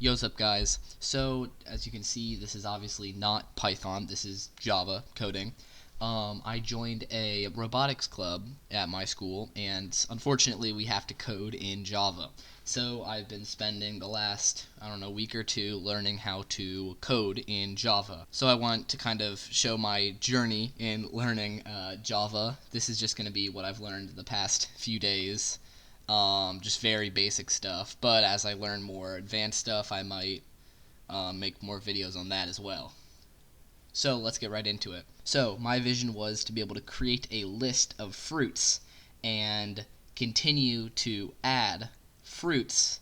Yo, what's up, guys? So, as you can see, this is obviously not Python. This is Java coding. I joined a robotics club at my school, and unfortunately, we have to code in Java. So, I've been spending the last, week or two learning how to code in Java. So, I want to kind of show my journey in learning Java. This is just going to be what I've learned the past few days, just very basic stuff. But as I learn more advanced stuff, I might make more videos on that as well. So let's get right into it. So my vision was to be able to create a list of fruits and continue to add fruits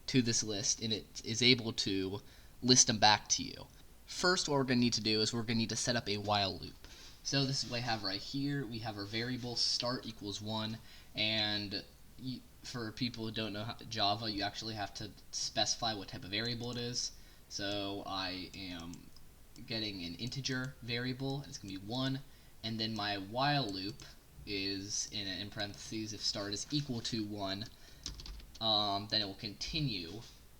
to this list, and it is able to list them back to you. First, what we're going to need to do is we're going to need to set up a while loop. So this is what I have right here. We have our variable start equals 1, and for people who don't know Java, you actually have to specify what type of variable it is. So I am getting an integer variable, and it's going to be 1, and then my while loop is in parentheses. If start is equal to 1, then it will continue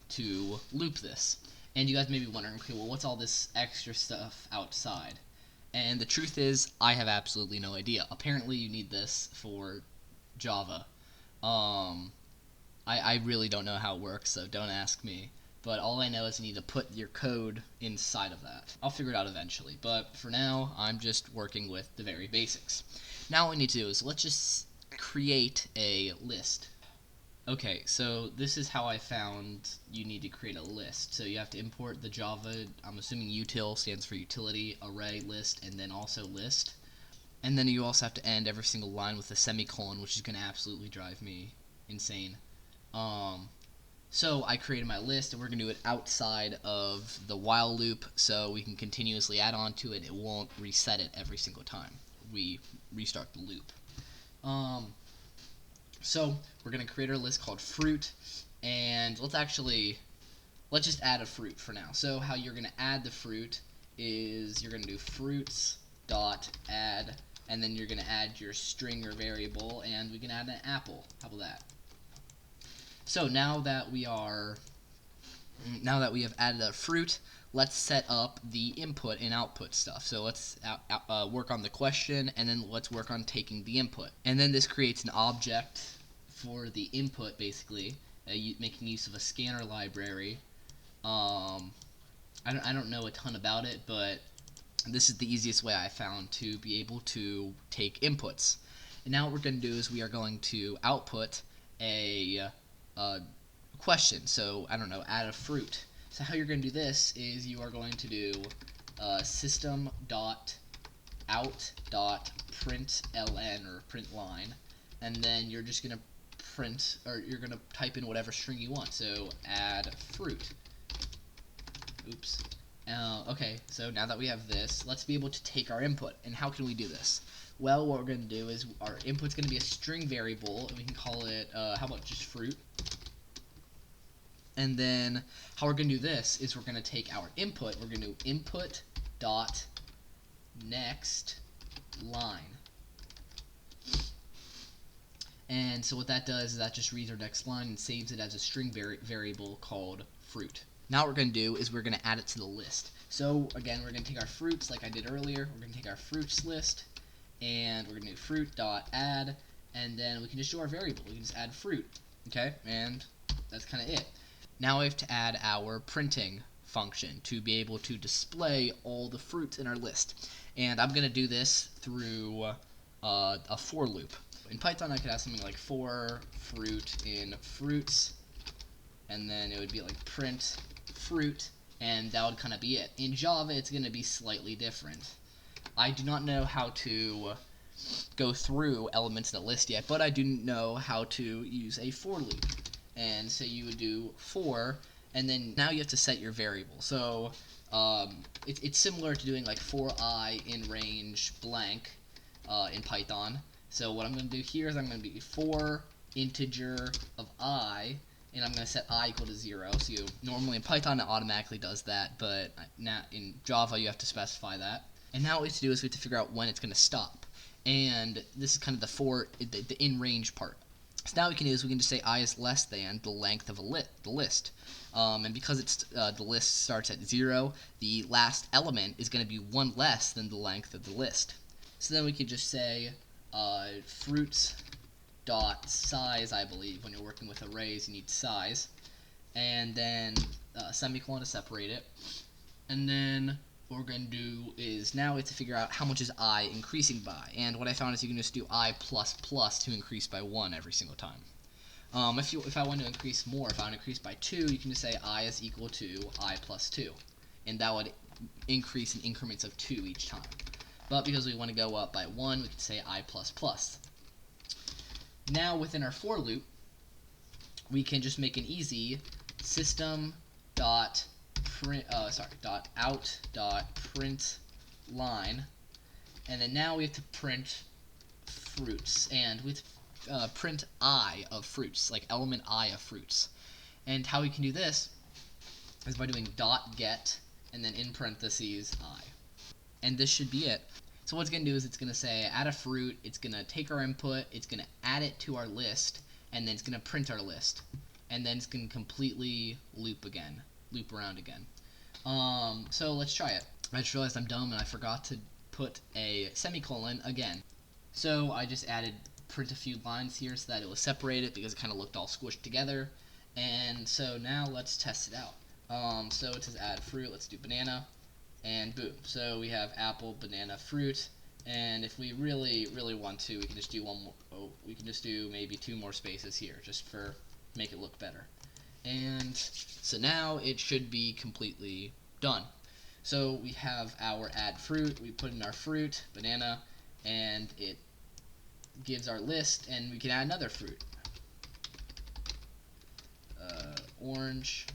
to loop this. And you guys may be wondering, okay, well, what's all this extra stuff outside? And the truth is, I have absolutely no idea. Apparently, you need this for Java. I really don't know how it works, so don't ask me. But all I know is you need to put your code inside of that. I'll figure it out eventually, but for now, I'm just working with the very basics. Now what we need to do is let's just create a list. Okay, so this is how I found you need to create a list. So you have to import the Java, I'm assuming util stands for utility, array, list, and then also list. And then you also have to end every single line with a semicolon, which is going to absolutely drive me insane. So I created my list, and we're going to do it outside of the while loop, so we can continuously add on to it. It won't reset it every single time we restart the loop. So we're going to create our list called fruit, and let's just add a fruit for now. So how you're going to add the fruit is you're going to do fruits dot add, and then you're going to add your string or variable, and we can add an apple. How about that? So now that we have added a fruit, let's set up the input and output stuff. So let's work on the question, and then let's work on taking the input. And then this creates an object for the input, basically, making use of a scanner library. I don't know a ton about it, but this is the easiest way I found to be able to take inputs. And now what we're going to do is we are going to output a question. So add a fruit. So how you're going to do this is you are going to do system.out.println or print line, and then you're just going to you're going to type in whatever string you want. So add fruit. Oops. Okay, so now that we have this, let's be able to take our input. And how can we do this? Well, what we're going to do is our input's going to be a string variable, and we can call it, how about just fruit? And then how we're going to do this is we're going to take our input, we're going to do input dot next line. And so what that does is that just reads our next line and saves it as a string variable called fruit. Now what we're going to do is we're going to add it to the list. So again, we're going to take our fruits like I did earlier. We're going to take our fruits list, and we're going to do fruit.add, and then we can just do our variable. We can just add fruit, okay? And that's kind of it. Now we have to add our printing function to be able to display all the fruits in our list. And I'm going to do this through a for loop. In Python, I could have something like for fruit in fruits, and then it would be like print fruit, and that would kind of be it. In Java, it's going to be slightly different. I do not know how to go through elements in the list yet, but I do know how to use a for loop. And so you would do for, and then now you have to set your variable. So it's similar to doing like for I in range blank in Python. So what I'm going to do here is I'm going to do for integer of I, and I'm going to set I equal to 0. So normally in Python it automatically does that, but now in Java you have to specify that. And now what we have to do is we have to figure out when it's going to stop. And this is kind of the in range part. So now what we can do is we can just say I is less than the length of the list. And because it's the list starts at 0, the last element is going to be 1 less than the length of the list. So then we could just say fruits dot size, I believe. When you're working with arrays, you need size. And then semicolon to separate it. And then what we're going to do is now we have to figure out how much is I increasing by. And what I found is you can just do I plus plus to increase by 1 every single time. If I want to increase more, if I want to increase by 2, you can just say I is equal to I plus 2. And that would increase in increments of 2 each time. But because we want to go up by 1, we can say I plus plus. Now within our for loop, we can just make an easy system dot out print line, and then now we have to print fruits, and we have to print I of fruits, like element I of fruits. And how we can do this is by doing dot get and then in parentheses I. And this should be it. So what it's going to do is it's going to say add a fruit, it's going to take our input, it's going to add it to our list, and then it's going to print our list. And then it's going to completely loop around again. So let's try it. I just realized I'm dumb and I forgot to put a semicolon again. So I just added print a few lines here so that it was separated because it kind of looked all squished together. And so now let's test it out. So it says add fruit, let's do banana, and boom. So we have apple, banana, fruit, and if we really want to, we can just do we can just do maybe 2 more spaces here just for make it look better. And so now it should be completely done. So we have our add fruit, we put in our fruit, banana, and it gives our list, and we can add another fruit. Orange,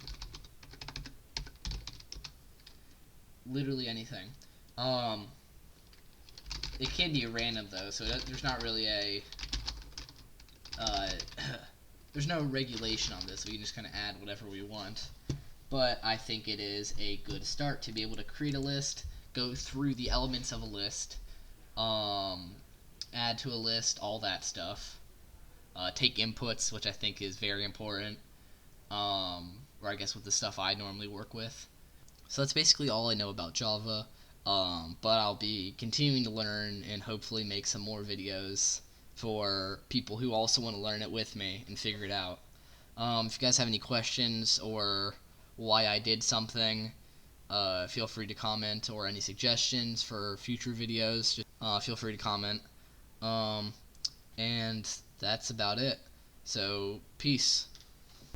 literally anything. It can be random though, so there's not really a there's no regulation on this. We can just kind of add whatever we want. But I think it is a good start to be able to create a list, go through the elements of a list, add to a list, all that stuff. Take inputs, which I think is very important, or I guess with the stuff I normally work with. So that's basically all I know about Java, but I'll be continuing to learn and hopefully make some more videos for people who also want to learn it with me and figure it out. If you guys have any questions or why I did something, feel free to comment, or any suggestions for future videos, just feel free to comment. And that's about it. So, peace.